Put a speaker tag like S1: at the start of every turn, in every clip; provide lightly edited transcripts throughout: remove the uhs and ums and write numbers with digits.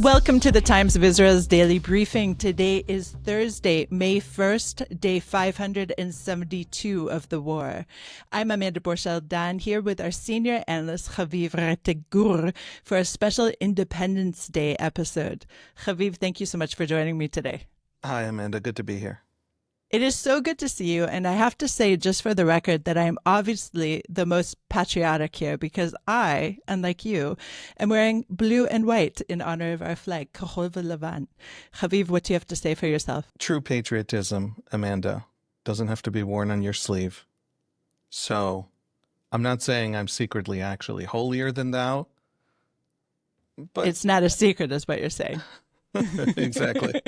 S1: Welcome to the Times of Israel's daily briefing. Today is Thursday, May 1st, day 572 of the war. I'm Amanda Borschel-Dan here with our senior analyst, Haviv Rettig Gur, for a special Independence Day episode. Haviv, thank you so much for joining me today.
S2: Hi, Amanda. Good to be here.
S1: It is so good to see you, and I have to say, just for the record, that I am obviously the most patriotic here because I, unlike you, am wearing blue and white in honor of our flag, Kahol v'Lavan. Haviv, what do you have to say for yourself?
S2: True patriotism, Amanda, doesn't have to be worn on your sleeve. So, I'm not saying I'm secretly actually holier than thou, but
S1: It's not a secret, is what you're saying.
S2: exactly.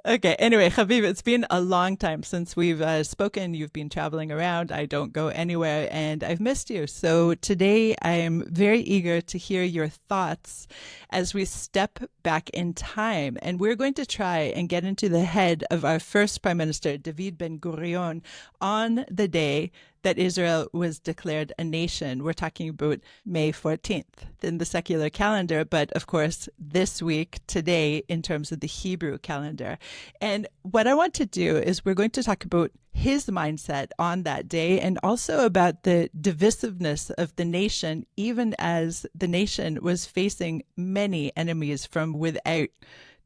S1: Okay, anyway, Haviv, it's been a long time since we've spoken. You've been traveling around. I don't go anywhere, and I've missed you. So today I'm very eager to hear your thoughts as we step back in time. And we're going to try and get into the head of our first Prime Minister, David Ben-Gurion, on the day that Israel was declared a nation. We're talking about May 14th in the secular calendar, but of course, this week, today, in terms of the Hebrew calendar. And what I want to do is we're going to talk about his mindset on that day and also about the divisiveness of the nation, even as the nation was facing many enemies from without.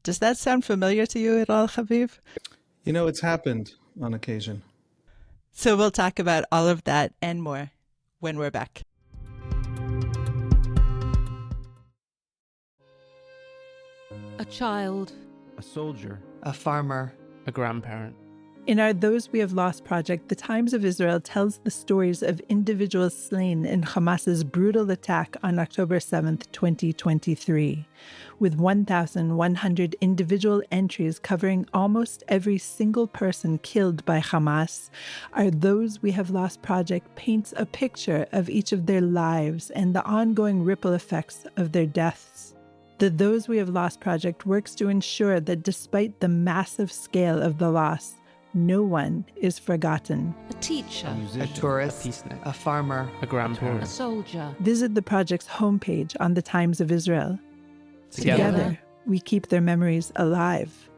S1: Does that sound familiar to you at all, Haviv?
S2: You know, it's happened on occasion.
S1: So we'll talk about all of that and more when we're back.
S3: A child,
S4: a soldier,
S5: a farmer,
S4: a grandparent.
S1: In our Those We Have Lost project, the Times of Israel tells the stories of individuals slain in Hamas's brutal attack on October 7th, 2023, with 1,100 individual entries covering almost every single person killed by Hamas. Our Those We Have Lost project paints a picture of each of their lives and the ongoing ripple effects of their deaths. The Those We Have Lost project works to ensure that despite the massive scale of the loss, no one is forgotten.
S3: a teacher,
S4: A musician,
S5: a tourist,
S4: a peacenik,
S5: a farmer,
S4: a grandparent.
S3: a soldier.
S1: Visit the project's homepage on the Times of Israel.
S4: Together.
S1: We keep their memories alive.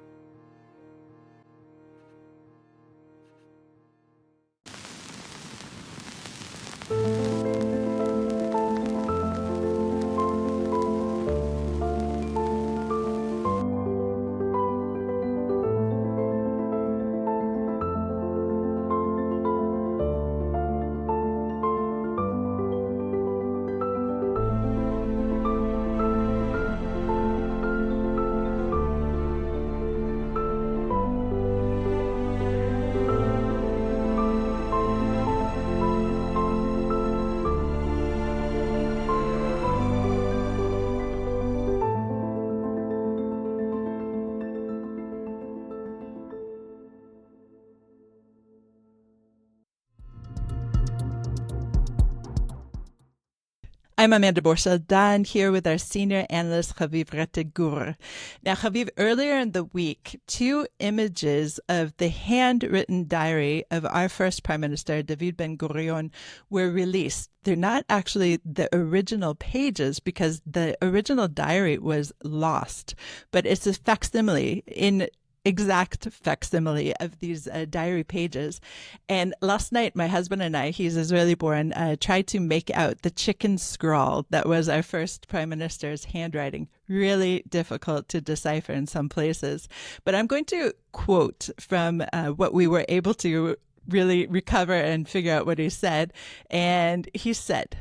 S1: I'm Amanda Borschel-Dan here with our senior analyst, Haviv Rettig Gur. Now, Haviv, earlier in the week, two images of the handwritten diary of our first Prime Minister, David Ben-Gurion, were released. They're not actually the original pages because the original diary was lost, but it's a facsimile in exact facsimile of these diary pages. And last night, my husband and I, he's Israeli born, tried to make out the chicken scrawl that was our first Prime Minister's handwriting. Really difficult to decipher in some places. But I'm going to quote from what we were able to really recover and figure out what he said. And he said,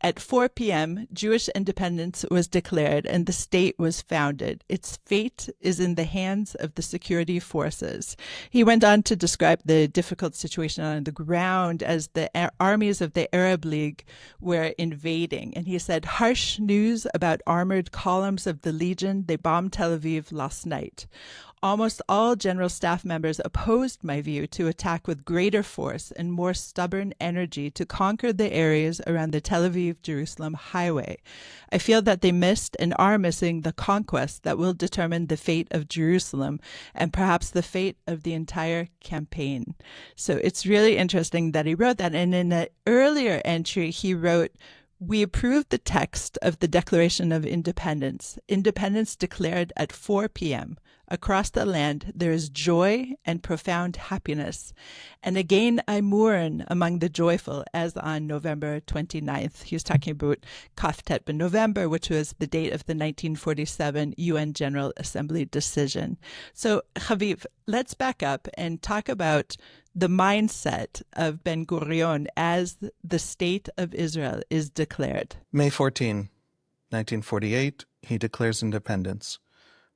S1: At 4 p.m., Jewish independence was declared and the state was founded. Its fate is in the hands of the security forces. He went on to describe the difficult situation on the ground as the armies of the Arab League were invading. And he said, harsh news about armored columns of the Legion. They bombed Tel Aviv last night. Almost all general staff members opposed my view to attack with greater force and more stubborn energy to conquer the areas around the Tel Aviv-Jerusalem highway. I feel that they missed and are missing the conquest that will determine the fate of Jerusalem and perhaps the fate of the entire campaign. So it's really interesting that he wrote that. And in an earlier entry, he wrote, We approved the text of the Declaration of Independence. Independence declared at 4 p.m. Across the land, there is joy and profound happiness. And again, I mourn among the joyful, as on November 29th. He was talking about Kaftet ben November, which was the date of the 1947 UN General Assembly decision. So, Haviv, let's back up and talk about the mindset of Ben-Gurion as the state of Israel is declared.
S2: May 14, 1948, he declares independence.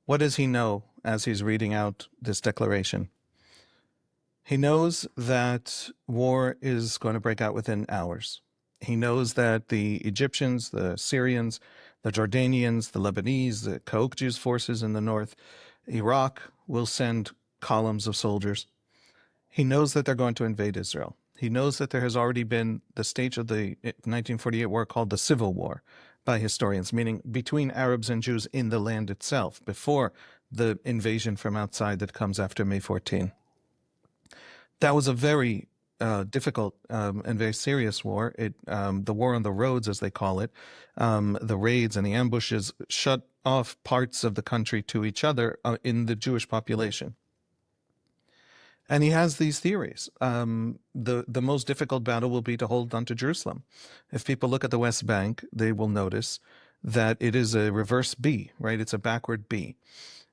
S2: What does he know as he's reading out this declaration? He knows that war is going to break out within hours. He knows that the Egyptians, the Syrians, the Jordanians, the Lebanese, the Khawqji's forces in the north, Iraq will send columns of soldiers. He knows that they're going to invade Israel. He knows that there has already been the stage of the 1948 war called the Civil War by historians, meaning between Arabs and Jews in the land itself, before the invasion from outside that comes after May 14. That was a very difficult and very serious war. The war on the roads, as they call it, the raids and the ambushes shut off parts of the country to each other in the Jewish population. And he has these theories. The most difficult battle will be to hold on to Jerusalem. If people look at the West Bank, they will notice that it is a reverse B, right? It's a backward B.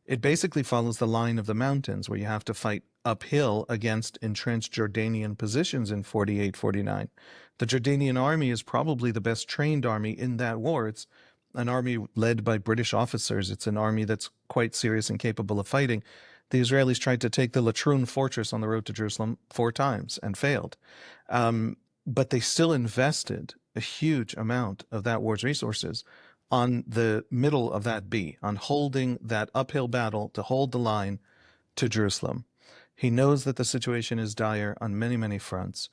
S2: It basically follows the line of the mountains where you have to fight uphill against entrenched Jordanian positions in 48, 49. The Jordanian army is probably the best trained army in that war. It's an army led by British officers. It's an army that's quite serious and capable of fighting. The Israelis tried to take the Latrun fortress on the road to Jerusalem 4 times and failed. But they still invested a huge amount of that war's resources on the middle of that B, on holding that uphill battle to hold the line to Jerusalem. He knows that the situation is dire on many, many fronts.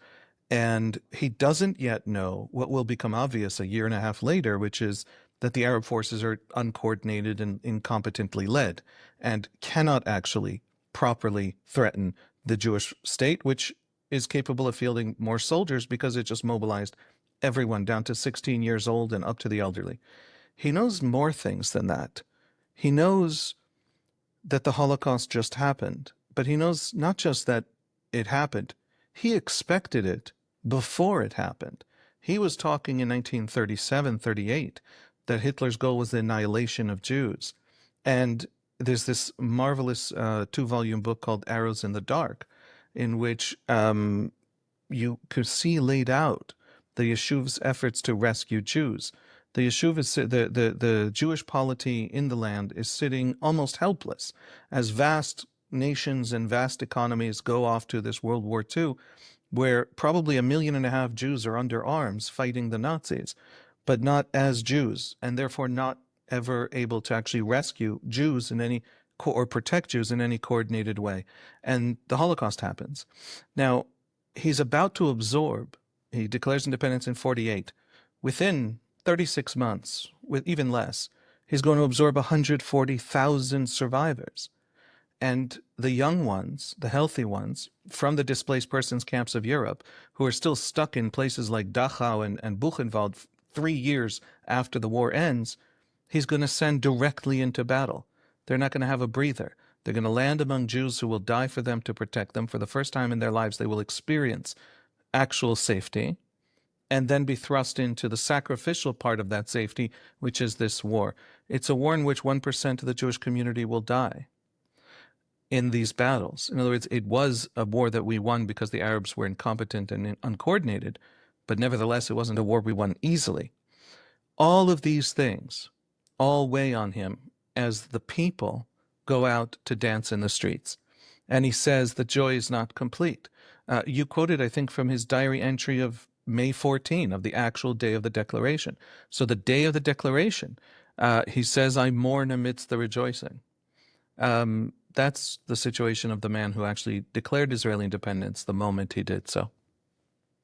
S2: And he doesn't yet know what will become obvious a year and a half later, which is that the Arab forces are uncoordinated and incompetently led and cannot actually properly threaten the Jewish state, which is capable of fielding more soldiers because it just mobilized everyone down to 16 years old and up to the elderly. He knows more things than that. He knows that the Holocaust just happened, but he knows not just that it happened, he expected it before it happened. He was talking in 1937, 38, that Hitler's goal was the annihilation of Jews. And there's this marvelous 2-volume book called Arrows in the Dark, in which you could see laid out the Yeshuv's efforts to rescue Jews. The Yeshuv is the Jewish polity in the land is sitting almost helpless as vast nations and vast economies go off to this World War II, where probably 1.5 million Jews are under arms fighting the Nazis, but not as Jews, and therefore not ever able to actually rescue Jews in any or protect Jews in any coordinated way. And the Holocaust happens. Now, he's about to absorb, he declares independence in 48. Within 36 months, with even less, he's going to absorb 140,000 survivors. And the young ones, the healthy ones, from the displaced persons camps of Europe, who are still stuck in places like Dachau and Buchenwald 3 years after the war ends, he's going to send directly into battle. They're not going to have a breather. They're going to land among Jews who will die for them to protect them. For the first time in their lives, they will experience actual safety, and then be thrust into the sacrificial part of that safety, which is this war. It's a war in which 1% of the Jewish community will die in these battles. In other words, it was a war that we won because the Arabs were incompetent and uncoordinated, but nevertheless, it wasn't a war we won easily. All of these things all weigh on him as the people go out to dance in the streets. And he says the joy is not complete. You quoted, I think, from his diary entry of May 14, of the actual day of the declaration. So the day of the declaration, he says, I mourn amidst the rejoicing. That's the situation of the man who actually declared Israeli independence the moment he did so.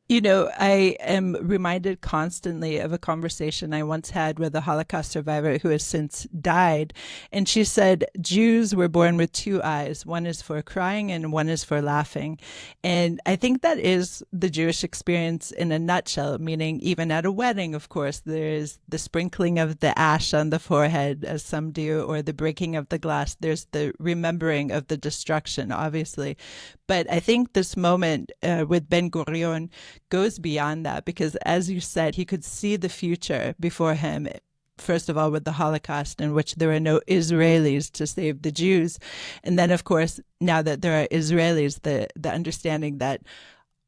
S1: You know, I am reminded constantly of a conversation I once had with a Holocaust survivor who has since died. And she said, Jews were born with two eyes. One is for crying and one is for laughing. And I think that is the Jewish experience in a nutshell, meaning even at a wedding, of course, there is the sprinkling of the ash on the forehead, as some do, or the breaking of the glass. There's the remembering of the destruction, obviously. But I think this moment with Ben-Gurion goes beyond that because, as you said, he could see the future before him. First of all, with the Holocaust, in which there were no Israelis to save the Jews. And then, of course, now that there are Israelis, the understanding that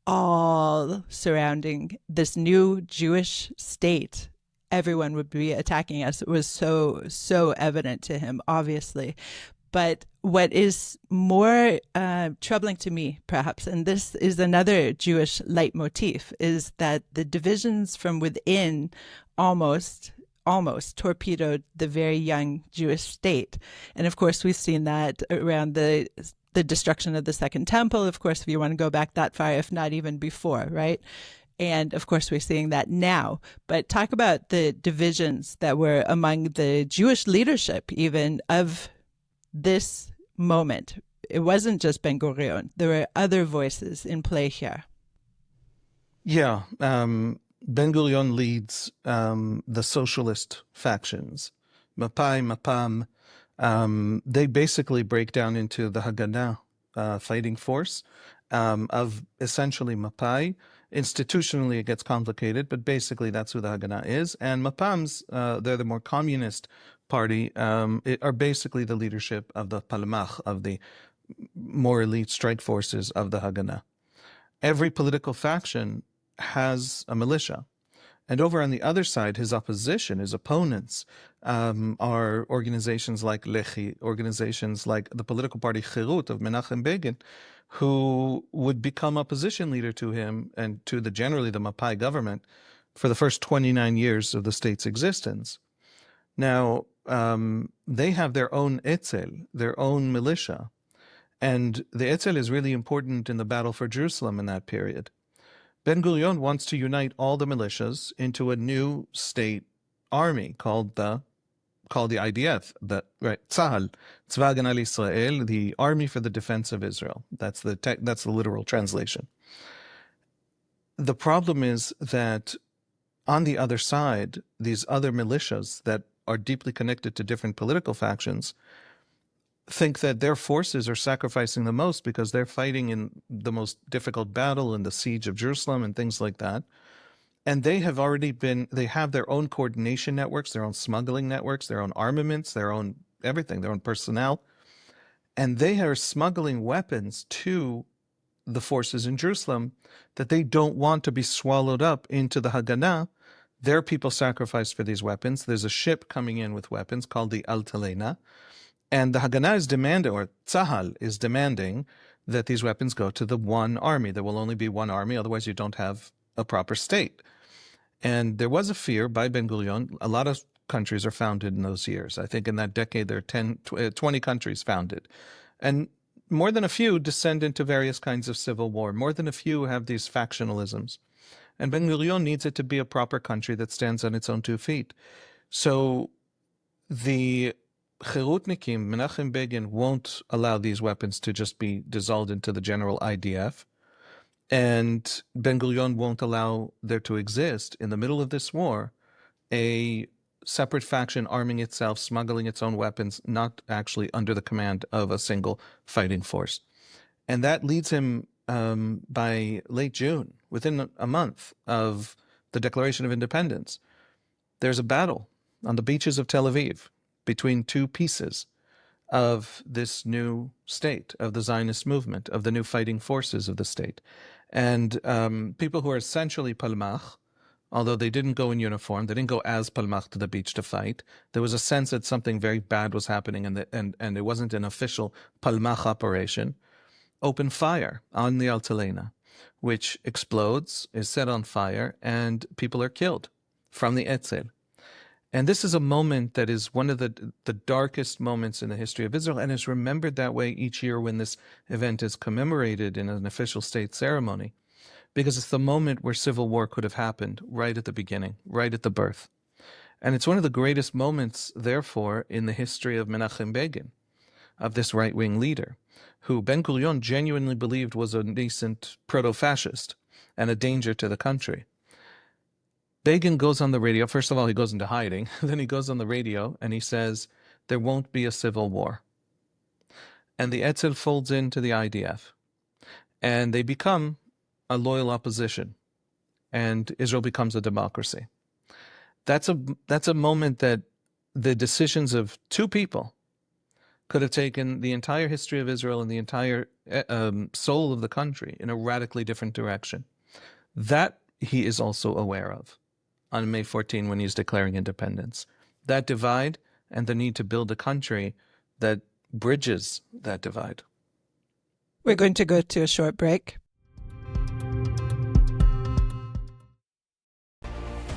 S1: all surrounding this new Jewish state, everyone would be attacking us, was so evident to him, obviously. But what is more troubling to me, perhaps, and this is another Jewish leitmotif, is that the divisions from within almost torpedoed the very young Jewish state. And of course, we've seen that around the destruction of the Second Temple, of course, if you want to go back that far, if not even before, right? And of course, we're seeing that now. But talk about the divisions that were among the Jewish leadership, even of this moment. It wasn't just Ben-Gurion. There were other voices in play here.
S2: Yeah. Ben-Gurion leads the socialist factions. Mapai, Mapam, they basically break down into the Haganah fighting force of essentially Mapai. Institutionally, it gets complicated, but basically that's who the Haganah is. And Mapam's, they're the more communist party, are basically the leadership of the Palmach, of the more elite strike forces of the Haganah. Every political faction has a militia. And over on the other side, his opposition, his opponents, are organizations like Lehi, organizations like the political party Chirut of Menachem Begin, who would become opposition leader to him and to generally the Mapai government for the first 29 years of the state's existence. Now, they have their own etzel, their own militia. And the etzel is really important in the battle for Jerusalem in that period. Ben-Gurion wants to unite all the militias into a new state army called the IDF, Tzahal, Tzva Haganah Yisrael, the Army for the Defense of Israel. That's the literal translation. The problem is that on the other side, these other militias that are deeply connected to different political factions think that their forces are sacrificing the most because they're fighting in the most difficult battle in the siege of Jerusalem and things like that. And they have their own coordination networks, their own smuggling networks, their own armaments, their own everything, their own personnel. And they are smuggling weapons to the forces in Jerusalem that they don't want to be swallowed up into the Haganah. Their people sacrificed for these weapons. There's a ship coming in with weapons called the Altalena. And the Haganah is demanding, or Tzahal is demanding, that these weapons go to the one army. There will only be one army, otherwise you don't have a proper state. And there was a fear by Ben-Gurion. A lot of countries are founded in those years. I think in that decade there are 20 countries founded. And more than a few descend into various kinds of civil war. More than a few have these factionalisms. And Ben-Gurion needs it to be a proper country that stands on its own 2 feet. So the Chirutnikim, Menachem Begin, won't allow these weapons to just be dissolved into the general IDF. And Ben-Gurion won't allow there to exist, in the middle of this war, a separate faction arming itself, smuggling its own weapons, not actually under the command of a single fighting force. And that leads him, by late June, within a month of the Declaration of Independence, there's a battle on the beaches of Tel Aviv between 2 pieces of this new state, of the Zionist movement, of the new fighting forces of the state. And people who are essentially Palmach, although they didn't go in uniform, they didn't go as Palmach to the beach to fight. There was a sense that something very bad was happening and it wasn't an official Palmach operation. Open fire on the Altalena, which explodes, is set on fire, and people are killed from the Etzel. And this is a moment that is one of the darkest moments in the history of Israel and is remembered that way each year when this event is commemorated in an official state ceremony. because it's the moment where civil war could have happened, right at the beginning, right at the birth. And it's one of the greatest moments, therefore, in the history of Menachem Begin, of this right-wing leader, who Ben-Gurion genuinely believed was a nascent proto-fascist and a danger to the country. Begin goes on the radio. First of all, he goes into hiding. Then he goes on the radio and he says, there won't be a civil war. And the Etzel folds into the IDF. And they become a loyal opposition. And Israel becomes a democracy. That's a moment that the decisions of two people could have taken the entire history of Israel and the entire soul of the country in a radically different direction. That he is also aware of on May 14 when he's declaring independence. That divide and the need to build a country that bridges that divide.
S1: We're going to go to a short break.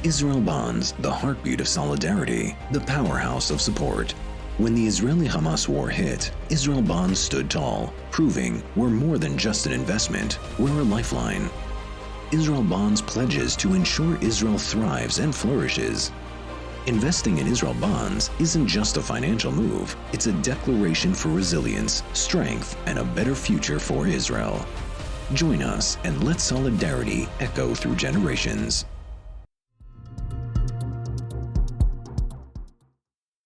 S5: Israel Bonds, the heartbeat of solidarity, the powerhouse of support. When the Israeli-Hamas war hit, Israel Bonds stood tall, proving we're more than just an investment, we're a lifeline. Israel Bonds pledges to ensure Israel thrives and flourishes. Investing in Israel Bonds isn't just a financial move, it's a declaration for resilience, strength, and a better future for Israel. Join us and let solidarity echo through generations.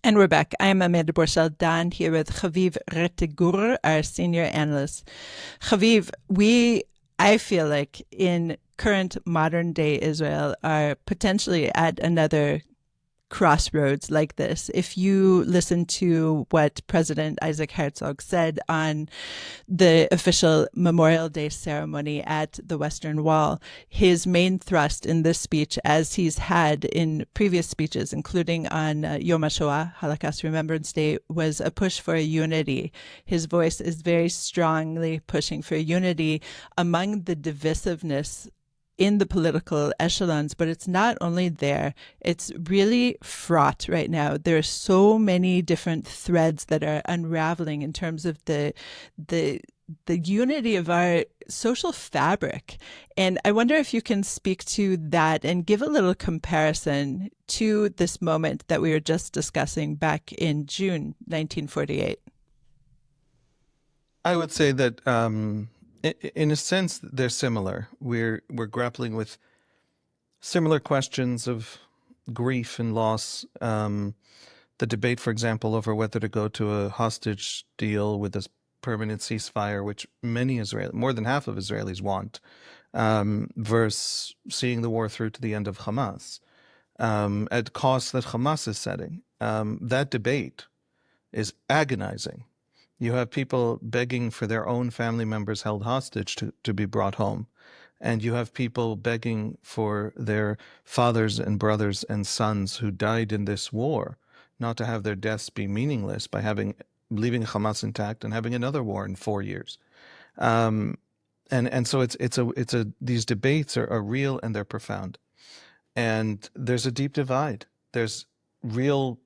S1: And we're back. I'm Amanda Borschel-Dan here with Haviv Rettig Gur, our senior analyst. Haviv, I feel like in current modern day Israel are potentially at another crossroads like this. If you listen to what President Isaac Herzog said on the official Memorial Day ceremony at the Western Wall, his main thrust in this speech, as he's had in previous speeches, including on Yom HaShoah, Holocaust Remembrance Day, was a push for a unity. His voice is very strongly pushing for unity among the divisiveness in the political echelons, but it's not only there. It's really fraught right now. There are so many different threads that are unraveling in terms of the unity of our social fabric. And I wonder if you can speak to that and give a little comparison to this moment that we were just discussing back in June 1948.
S2: I would say that in a sense, they're similar. We're grappling with similar questions of grief and loss. The debate, for example, over whether to go to a hostage deal with a permanent ceasefire, which many Israelis, more than half of Israelis want, versus seeing the war through to the end of Hamas, at costs that Hamas is setting. That debate is agonizing. You have people begging for their own family members held hostage to be brought home. And you have people begging for their fathers and brothers and sons who died in this war not to have their deaths be meaningless by leaving Hamas intact and having another war in 4 years. And so these debates are real and they're profound. And there's a deep divide. There's real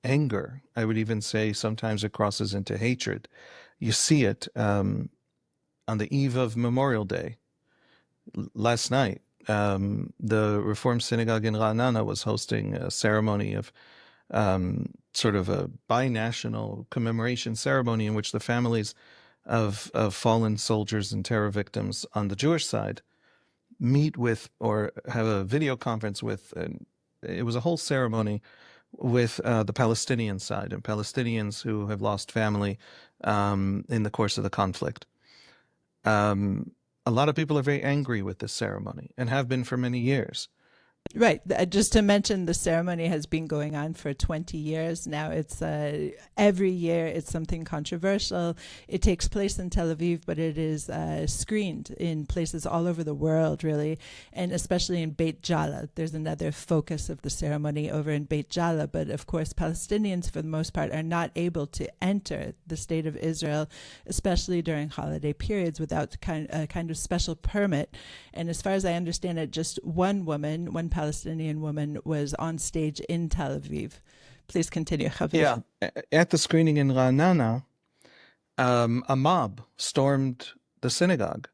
S2: anger, I would even say sometimes it crosses into hatred. You see it on the eve of Memorial Day. Last night, the Reform Synagogue in Ra'anana was hosting a ceremony of sort of a binational commemoration ceremony in which the families of fallen soldiers and terror victims on the Jewish side meet with or have a video conference with, it was a whole ceremony with the Palestinian side and Palestinians who have lost family in the course of the conflict. A lot of people are very angry with this ceremony and have been for many years.
S1: Right. Just to mention, the ceremony has been going on for 20 years now. It's every year it's something controversial. It takes place in Tel Aviv, but it is screened in places all over the world, really, and especially in Beit Jala. There's another focus of the ceremony over in Beit Jala, but of course Palestinians, for the most part, are not able to enter the state of Israel, especially during holiday periods, without a kind of special permit. And as far as I understand it, just one Palestinian woman was on stage in Tel Aviv. Please continue, Haviv.
S2: Yeah. At the screening in Ra'anana, a mob stormed the synagogue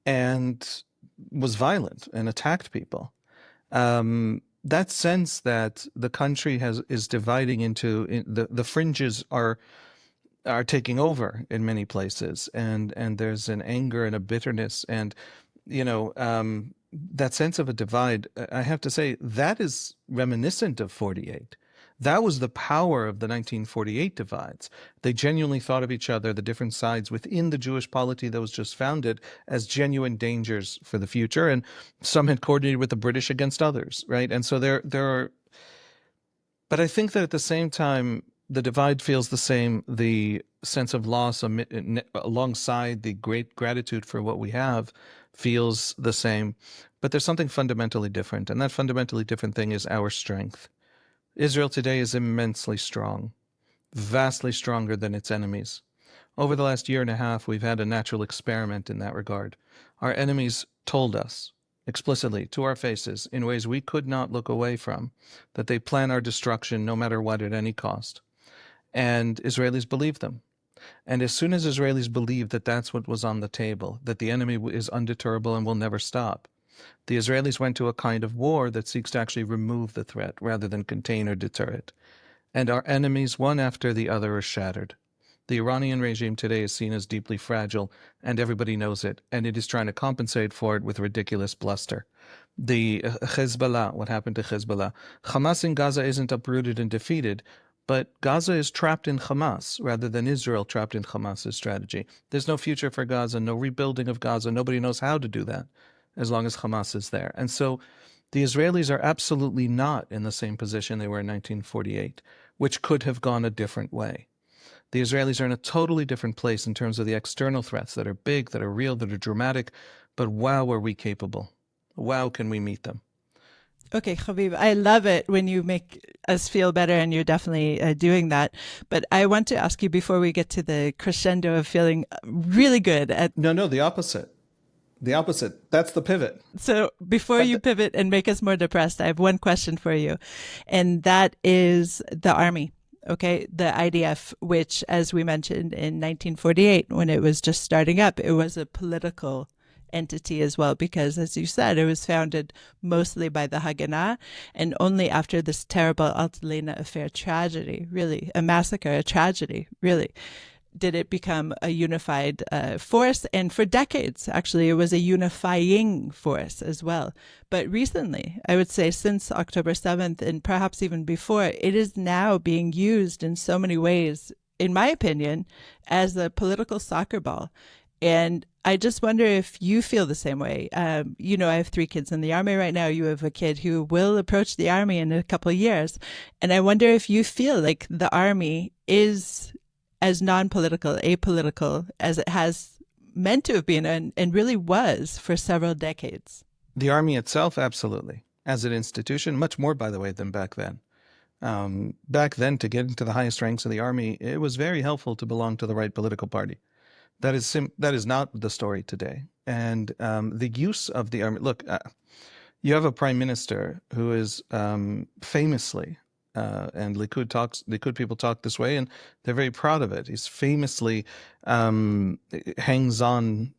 S2: and was violent and attacked people. That sense that the country is dividing into the fringes are taking over in many places, and there's an anger and a bitterness, and that sense of a divide. I have to say that is reminiscent of 48. That was the power of the 1948 divides. They genuinely thought of each other, the different sides within the Jewish polity that was just founded, as genuine dangers for the future, and some had coordinated with the British against others, right? And so there are. But I think that at the same time, the divide feels the same. The sense of loss alongside the great gratitude for what we have feels the same. But there's something fundamentally different, and that fundamentally different thing is our strength. Israel today is immensely strong, vastly stronger than its enemies. Over the last year and a half, we've had a natural experiment in that regard. Our enemies told us explicitly to our faces, in ways we could not look away from, that they plan our destruction no matter what, at any cost. And Israelis believed them. And as soon as Israelis believed that that's what was on the table, that the enemy is undeterrable and will never stop, the Israelis went to a kind of war that seeks to actually remove the threat rather than contain or deter it. And our enemies, one after the other, are shattered. The Iranian regime today is seen as deeply fragile, and everybody knows it, and it is trying to compensate for it with ridiculous bluster. The Hezbollah, what happened to Hezbollah? Hamas in Gaza isn't uprooted and defeated, but Gaza is trapped in Hamas rather than Israel trapped in Hamas's strategy. There's no future for Gaza, no rebuilding of Gaza. Nobody knows how to do that as long as Hamas is there. And so the Israelis are absolutely not in the same position they were in 1948, which could have gone a different way. The Israelis are in a totally different place in terms of the external threats that are big, that are real, that are dramatic. But wow, are we capable? Wow, can we meet them?
S1: Okay, Haviv, I love it when you make us feel better, and you're definitely doing that. But I want to ask you, before we get to the crescendo of feeling really good at...
S2: No, the opposite. The opposite. That's the pivot.
S1: So before you pivot and make us more depressed, I have one question for you. And that is the army. Okay, the IDF, which, as we mentioned in 1948, when it was just starting up, it was a political entity as well, because, as you said, it was founded mostly by the Haganah, and only after this terrible Altalena Affair tragedy, really, a massacre, a tragedy, really, did it become a unified force. And for decades, actually, it was a unifying force as well. But recently, I would say since October 7th, and perhaps even before, it is now being used in so many ways, in my opinion, as a political soccer ball. And I just wonder if you feel the same way. I have 3 kids in the army right now. You have a kid who will approach the army in a couple of years. And I wonder if you feel like the army is as non-political, apolitical as it has meant to have been, and really was for several decades.
S2: The army itself, absolutely. As an institution, much more, by the way, than back then. Back then, to get into the highest ranks of the army, it was very helpful to belong to the right political party. That is not the story today. And the use of the army, look, you have a prime minister who is famously, and Likud people talk this way, and they're very proud of it. He's famously hangs on,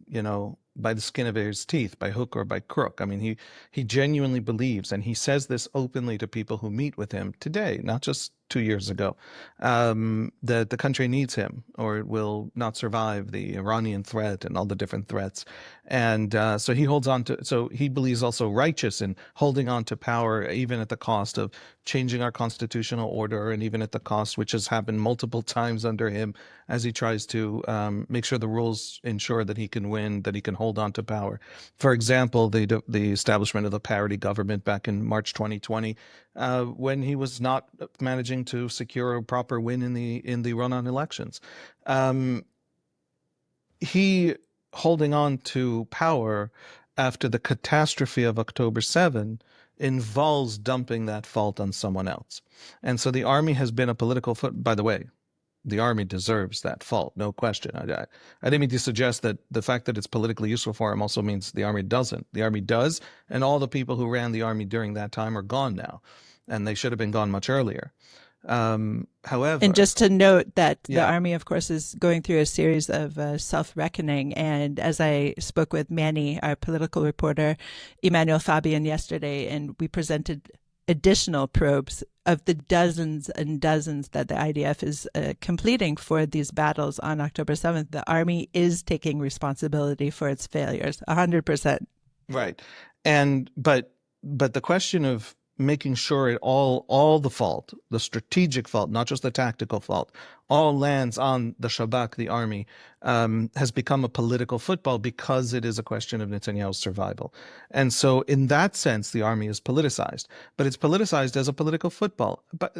S2: by the skin of his teeth, by hook or by crook. I mean, he genuinely believes, and he says this openly to people who meet with him today, not just 2 years ago, that the country needs him, or it will not survive the Iranian threat and all the different threats. And so he holds on to, so he believes also righteous in holding on to power, even at the cost of changing our constitutional order, and even at the cost, which has happened multiple times under him, as he tries to make sure the rules ensure that he can win, that he can hold on to power. For example, the establishment of the parity government back in March 2020, when he was not managing to secure a proper win in the run-on elections. He holding on to power after the catastrophe of October 7 involves dumping that fault on someone else. And so the army has been a political foot. By the way, the army deserves that fault, no question. I didn't mean to suggest that the fact that it's politically useful for him also means the army doesn't. The army does, and all the people who ran the army during that time are gone now, and they should have been gone much earlier. However,
S1: And just to note that the
S2: Yeah.
S1: Army, of course, is going through a series of self-reckoning. And as I spoke with Manny, our political reporter, Emmanuel Fabian yesterday, and we presented additional probes of the dozens and dozens that the IDF is completing for these battles on October 7th, the Army is taking responsibility for its failures, 100%.
S2: Right. And but the question of making sure it all the fault, the strategic fault, not just the tactical fault, all lands on the Shabak, the army, has become a political football because it is a question of Netanyahu's survival. And so in that sense, the army is politicized, but it's politicized as a political football. But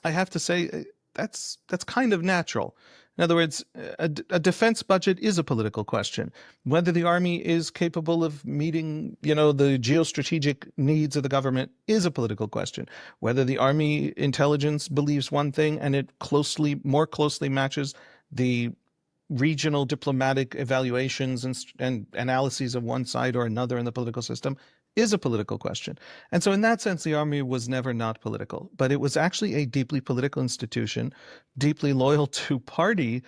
S2: I have to say, that's kind of natural. In other words, a defense budget is a political question. Whether the army is capable of meeting, the geostrategic needs of the government is a political question. Whether the army intelligence believes one thing and it more closely matches the regional diplomatic evaluations and analyses of one side or another in the political system is a political question. And so in that sense, the army was never not political, but it was actually a deeply political institution, deeply loyal to party,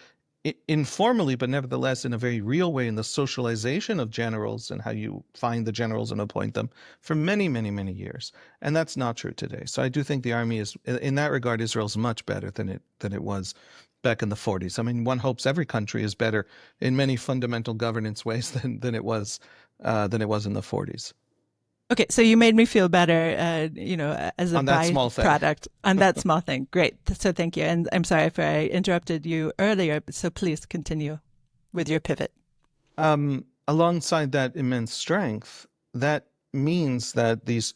S2: informally, but nevertheless in a very real way in the socialization of generals and how you find the generals and appoint them for many, many, many years. And that's not true today. So I do think the army is, in that regard, Israel's much better than it was back in the 40s. I mean, one hopes every country is better in many fundamental governance ways than it was in the 40s.
S1: Okay, so you made me feel better, as a
S2: On that small thing.
S1: byproduct on that small thing. Great. So thank you. And I'm sorry if I interrupted you earlier, so please continue with your pivot.
S2: Alongside that immense strength, that means that these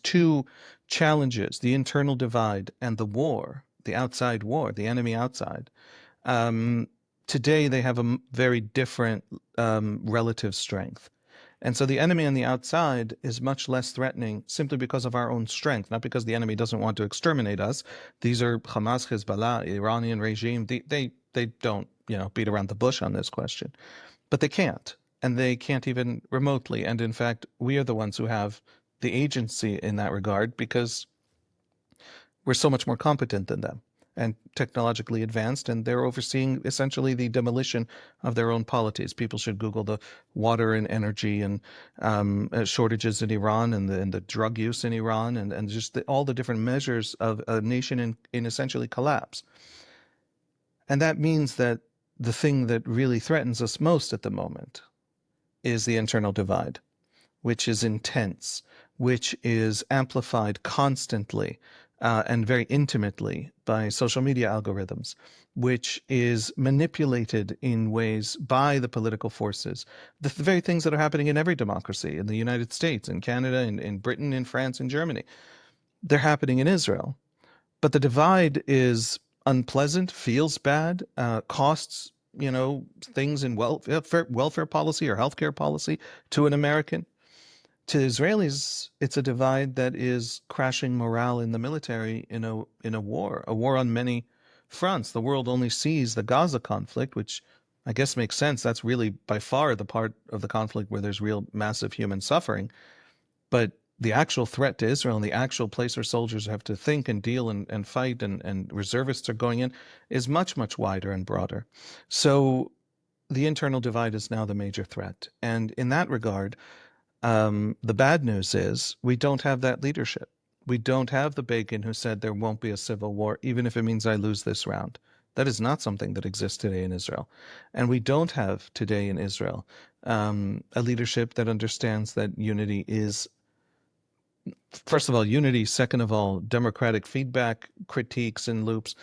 S2: two challenges, the internal divide and the war, the outside war, the enemy outside, today they have a very different relative strength. And so the enemy on the outside is much less threatening simply because of our own strength, not because the enemy doesn't want to exterminate us. These are Hamas, Hezbollah, Iranian regime. They don't, beat around the bush on this question. But they can't, and they can't even remotely. And in fact, we are the ones who have the agency in that regard because we're so much more competent than them and technologically advanced, and they're overseeing essentially the demolition of their own polities. People should Google the water and energy and shortages in Iran and the drug use in Iran and just all the different measures of a nation in essentially collapse. And that means that the thing that really threatens us most at the moment is the internal divide, which is intense, which is amplified constantly and very intimately by social media algorithms, which is manipulated in ways by the political forces, the very things that are happening in every democracy, in the United States, in Canada, in Britain, in France, in Germany. They're happening in Israel. But the divide is unpleasant, feels bad, costs, things in welfare policy or healthcare policy to an American. To Israelis, it's a divide that is crashing morale in the military in a war on many fronts. The world only sees the Gaza conflict, which I guess makes sense. That's really by far the part of the conflict where there's real massive human suffering. But the actual threat to Israel and the actual place where soldiers have to think and deal and fight and reservists are going in is much, much wider and broader. So the internal divide is now the major threat. And in that regard, the bad news is we don't have that leadership. We don't have the Begin who said there won't be a civil war, even if it means I lose this round. That is not something that exists today in Israel. And we don't have today in Israel a leadership that understands that unity is, first of all, unity, second of all, democratic feedback, critiques and loops.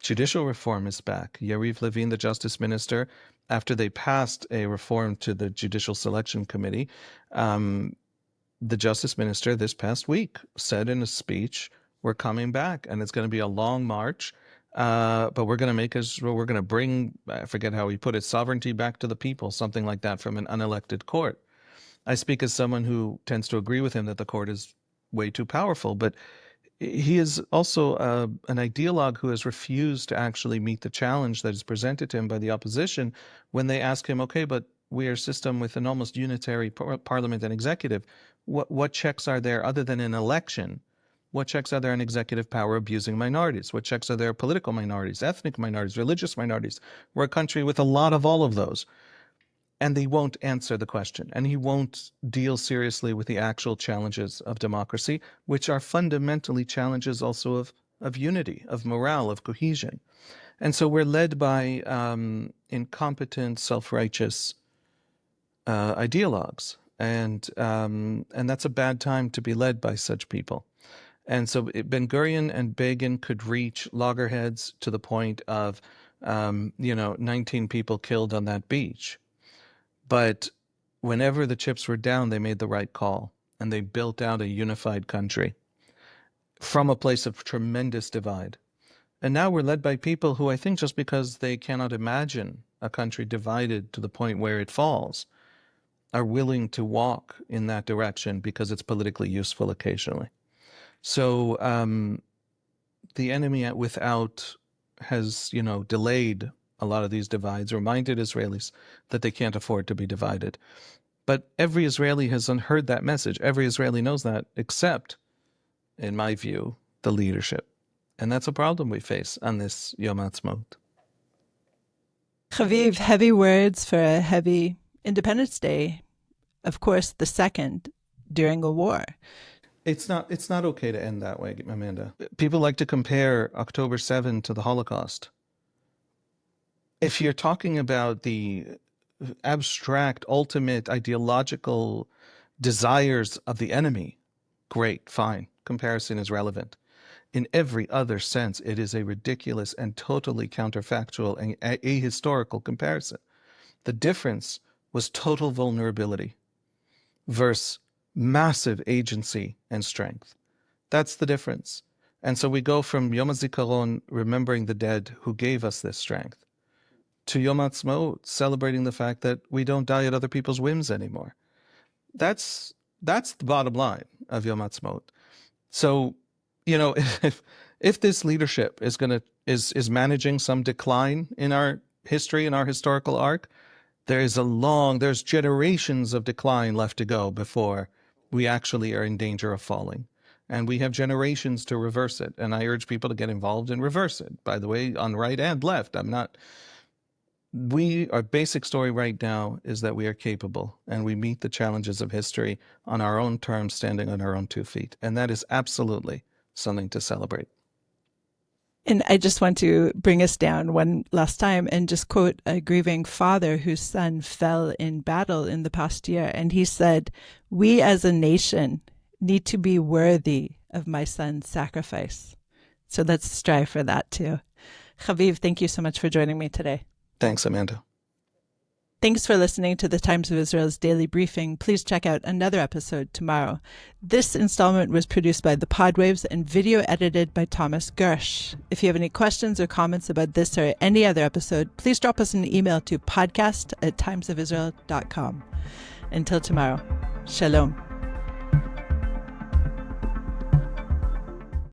S2: Judicial reform is back. Yariv Levin, the justice minister, after they passed a reform to the Judicial Selection Committee, the justice minister this past week said in a speech, we're coming back and it's going to be a long march, but we're going to bring, I forget how he put it, sovereignty back to the people, something like that, from an unelected court. I speak as someone who tends to agree with him that the court is way too powerful, but he is also an ideologue who has refused to actually meet the challenge that is presented to him by the opposition when they ask him, okay, but we are a system with an almost unitary parliament and executive. What checks are there other than an election What checks are there on executive power abusing minorities? What checks are there political minorities, ethnic minorities, religious minorities? We're a country with a lot of all of those. And they won't answer the question. And he won't deal seriously with the actual challenges of democracy, which are fundamentally challenges also of unity, of morale, of cohesion. And so we're led by incompetent, self-righteous ideologues. And that's a bad time to be led by such people. And so Ben-Gurion and Begin could reach loggerheads to the point of, 19 people killed on that beach. But whenever the chips were down, they made the right call, and they built out a unified country from a place of tremendous divide. And now we're led by people who I think just because they cannot imagine a country divided to the point where it falls, are willing to walk in that direction because it's politically useful occasionally. So the enemy without has, delayed a lot of these divides, reminded Israelis that they can't afford to be divided. But every Israeli has heard that message. Every Israeli knows that, except, in my view, the leadership. And that's a problem we face on this Yom Ha'atzmaut.
S1: Haviv, heavy words for a heavy Independence Day. Of course, the second during a war.
S2: It's not okay to end that way, Amanda. People like to compare October 7 to the Holocaust. If you're talking about the abstract, ultimate, ideological desires of the enemy, great, fine. Comparison is relevant. In every other sense, it is a ridiculous and totally counterfactual and ahistorical comparison. The difference was total vulnerability versus massive agency and strength. That's the difference. And so we go from Yom HaZikaron, remembering the dead who gave us this strength, to Yom Ha'atzmaut, celebrating the fact that we don't die at other people's whims anymore. That's the bottom line of Yom Ha'atzmaut. So, if this leadership is managing some decline in our history, in our historical arc, there's generations of decline left to go before we actually are in danger of falling. And we have generations to reverse it. And I urge people to get involved and reverse it. By the way, on right and left, our basic story right now is that we are capable and we meet the challenges of history on our own terms, standing on our own 2 feet. And that is absolutely something to celebrate.
S1: And I just want to bring us down one last time and just quote a grieving father whose son fell in battle in the past year. And he said, "We as a nation need to be worthy of my son's sacrifice." So let's strive for that too. Haviv, thank you so much for joining me today.
S2: Thanks, Amanda.
S1: Thanks for listening to the Times of Israel's daily briefing. Please check out another episode tomorrow. This installment was produced by the Podwaves and video edited by Thomas Gersh. If you have any questions or comments about this or any other episode, please drop us an email to podcast@timesofisrael.com. Until tomorrow, shalom.